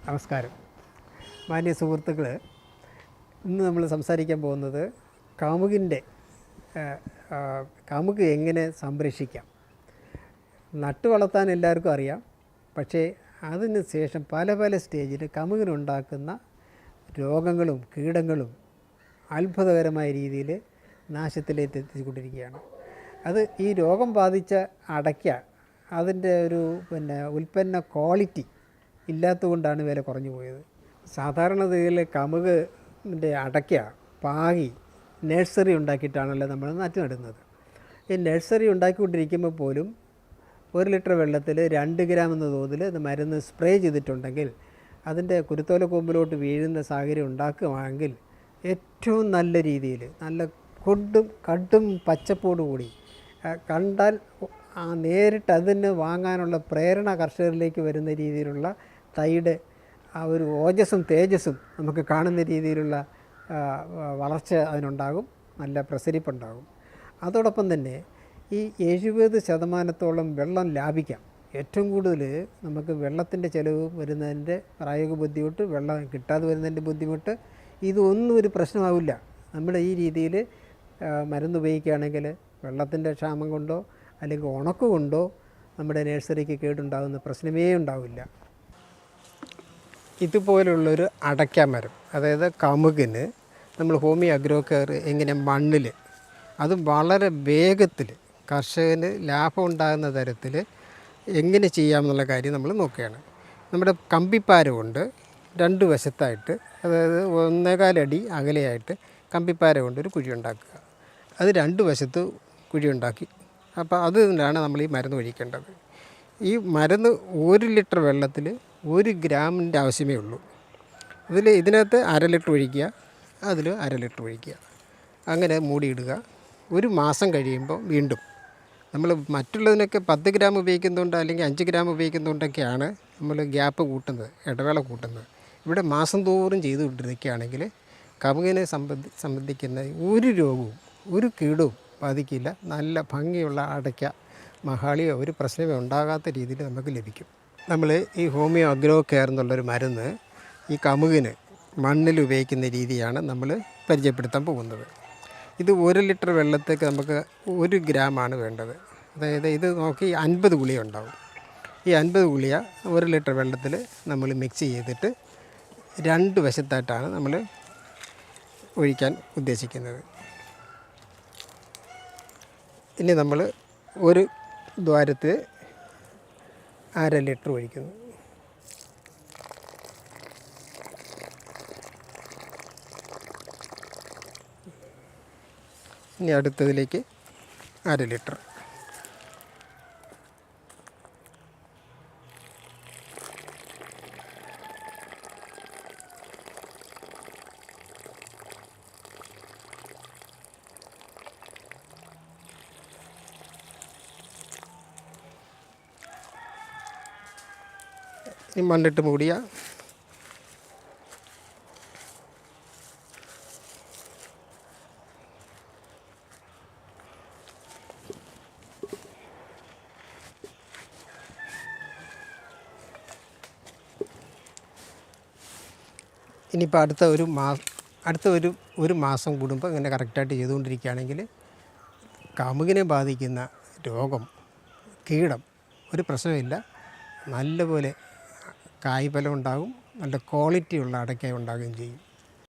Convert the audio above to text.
നമസ്കാരം മാന്യ സുഹൃത്തുക്കൾ, ഇന്ന് നമ്മൾ സംസാരിക്കാൻ പോകുന്നത് കാമുക് എങ്ങനെ സംരക്ഷിക്കാം. നട്ടു വളർത്താൻ എല്ലാവർക്കും അറിയാം, പക്ഷേ അതിന് ശേഷം പല പല സ്റ്റേജിൽ കമുകിനുണ്ടാക്കുന്ന രോഗങ്ങളും കീടങ്ങളും അത്ഭുതകരമായ രീതിയിൽ നാശത്തിലേക്ക് എത്തിക്കൊണ്ടിരിക്കുകയാണ്. അത് ഈ രോഗം ബാധിച്ച അടയ്ക്ക അതിൻ്റെ ഒരു ഉൽപ്പന്ന ക്വാളിറ്റി ഇല്ലാത്തതുകൊണ്ടാണ് വില കുറഞ്ഞു പോയത്. സാധാരണഗതിയിൽ കമുകിൻ്റെ അടയ്ക്ക പാകി നഴ്സറി ഉണ്ടാക്കിയിട്ടാണല്ലോ നമ്മൾ നട്ടു നടുന്നത്. ഈ നഴ്സറി ഉണ്ടാക്കിക്കൊണ്ടിരിക്കുമ്പോൾ പോലും 1 ലിറ്റർ വെള്ളത്തിൽ 2 ഗ്രാം എന്ന തോതിൽ മരുന്ന് സ്പ്രേ ചെയ്തിട്ടുണ്ടെങ്കിൽ അതിൻ്റെ കുരുത്തോല കൊമ്പിലോട്ട് വീഴുന്ന സാഹചര്യം ഉണ്ടാക്കുകയാണെങ്കിൽ ഏറ്റവും നല്ല രീതിയിൽ നല്ല കടും പച്ചപ്പോടുകൂടി കണ്ടാൽ നേരിട്ട് അതിന് വാങ്ങാനുള്ള പ്രേരണ കർഷകരിലേക്ക് വരുന്ന രീതിയിലുള്ള തൈയുടെ ആ ഒരു ഓജസ്സും തേജസ്സും നമുക്ക് കാണുന്ന രീതിയിലുള്ള വളർച്ച അതിനുണ്ടാകും, നല്ല പ്രസരിപ്പുണ്ടാകും. അതോടൊപ്പം തന്നെ ഈ 70% വെള്ളം ലാഭിക്കാം. ഏറ്റവും കൂടുതൽ നമുക്ക് വെള്ളത്തിൻ്റെ ചിലവ് വരുന്നതിൻ്റെ പ്രായോഗിക ബുദ്ധിമുട്ട്, വെള്ളം കിട്ടാതെ വരുന്നതിൻ്റെ ബുദ്ധിമുട്ട്, ഇതൊന്നും ഒരു പ്രശ്നമാവില്ല. നമ്മൾ ഈ രീതിയിൽ മരുന്ന് ഉപയോഗിക്കുകയാണെങ്കിൽ വെള്ളത്തിൻ്റെ ക്ഷാമം കൊണ്ടോ അല്ലെങ്കിൽ ഉണക്ക് കൊണ്ടോ നമ്മുടെ നഴ്സറിക്ക് കേടുണ്ടാകുന്ന പ്രശ്നമേ ഉണ്ടാവില്ല. ഇതുപോലുള്ളൊരു അടയ്ക്ക മരം, അതായത് കമുകിന് നമ്മൾ ഹോമിയോ അഗ്രോ കെയർ എങ്ങനെ മണ്ണിൽ അതും വളരെ വേഗത്തിൽ കർഷകന് ലാഭം ഉണ്ടാകുന്ന തരത്തിൽ എങ്ങനെ ചെയ്യാമെന്നുള്ള കാര്യം നമ്മൾ നോക്കുകയാണ്. നമ്മുടെ കമ്പിപ്പാര കൊണ്ട് 2 വശത്തായിട്ട്, അതായത് 1.25 അടി അകലെയായിട്ട് കമ്പിപ്പാര കൊണ്ട് ഒരു കുഴി ഉണ്ടാക്കുക. അത് 2 വശത്ത് കുഴി ഉണ്ടാക്കി, അപ്പോൾ അതിലാണ് നമ്മൾ ഈ മരുന്ന് ഒഴിക്കേണ്ടത്. ഈ മരുന്ന് 1 ലിറ്റർ വെള്ളത്തിൽ 1 ഗ്രാമിൻ്റെ ആവശ്യമേ ഉള്ളൂ. ഇതിനകത്ത് 1/2 ലിറ്റർ ഒഴിക്കുക, അതിൽ 1/2 ലിറ്റർ ഒഴിക്കുക, അങ്ങനെ മൂടിയിടുക. 1 മാസം കഴിയുമ്പോൾ വീണ്ടും നമ്മൾ മറ്റുള്ളതിനൊക്കെ 10 ഗ്രാം ഉപയോഗിക്കുന്നതുകൊണ്ട് അല്ലെങ്കിൽ 5 ഗ്രാം ഉപയോഗിക്കുന്നതുകൊണ്ടൊക്കെയാണ് നമ്മൾ ഗ്യാപ്പ് കൂട്ടുന്നത്, ഇടവേള കൂട്ടുന്നത്. ഇവിടെ മാസം തോറും ചെയ്തുകൊണ്ടിരിക്കുകയാണെങ്കിൽ കമുകിനെ സംബന്ധിക്കുന്ന ഒരു രോഗവും ഒരു കീടവും ബാധിക്കില്ല. നല്ല ഭംഗിയുള്ള അടയ്ക്ക മഹാളിയോ ഒരു പ്രശ്നമോ ഉണ്ടാകാത്ത രീതിയിൽ നമുക്ക് ലഭിക്കും. നമ്മൾ ഈ ഹോമിയോ അഗ്രോ കെയർ എന്നുള്ളൊരു മരുന്ന് ഈ കമുകിന് മണ്ണിൽ ഉപയോഗിക്കുന്ന രീതിയാണ് നമ്മൾ പരിചയപ്പെടുത്താൻ പോകുന്നത്. ഇത് 1 ലിറ്റർ വെള്ളത്തേക്ക് നമുക്ക് 1 ഗ്രാമാണ് വേണ്ടത്. അതായത് ഇത് നോക്കി 50 ഗുളിക ഉണ്ടാവും. ഈ 50 ഗുളിക 1 ലിറ്റർ വെള്ളത്തിൽ നമ്മൾ മിക്സ് ചെയ്തിട്ട് 2 വശത്തായിട്ടാണ് നമ്മൾ ഒഴിക്കാൻ ഉദ്ദേശിക്കുന്നത്. ഇനി നമ്മൾ ഒരു ദ്വാരത്തിൽ 1/2 ലിറ്റർ ഒഴിക്കുന്നു. ഇനി അടുത്തതിലേക്ക് 1/2 ലിറ്റർ. ഈ മണ്ണിട്ട് മൂടിയ ഇനിയിപ്പോൾ അടുത്ത ഒരു മാസം കൂടുമ്പോൾ ഇങ്ങനെ കറക്റ്റായിട്ട് ചെയ്തുകൊണ്ടിരിക്കുകയാണെങ്കിൽ കമുകിനെ ബാധിക്കുന്ന രോഗം കീടം ഒരു പ്രശ്നമില്ല. നല്ലപോലെ കായ്ഫലം ഉണ്ടാകും, നല്ല ക്വാളിറ്റിയുള്ള അടയ്ക്ക ഉണ്ടാകുകയും ചെയ്യും.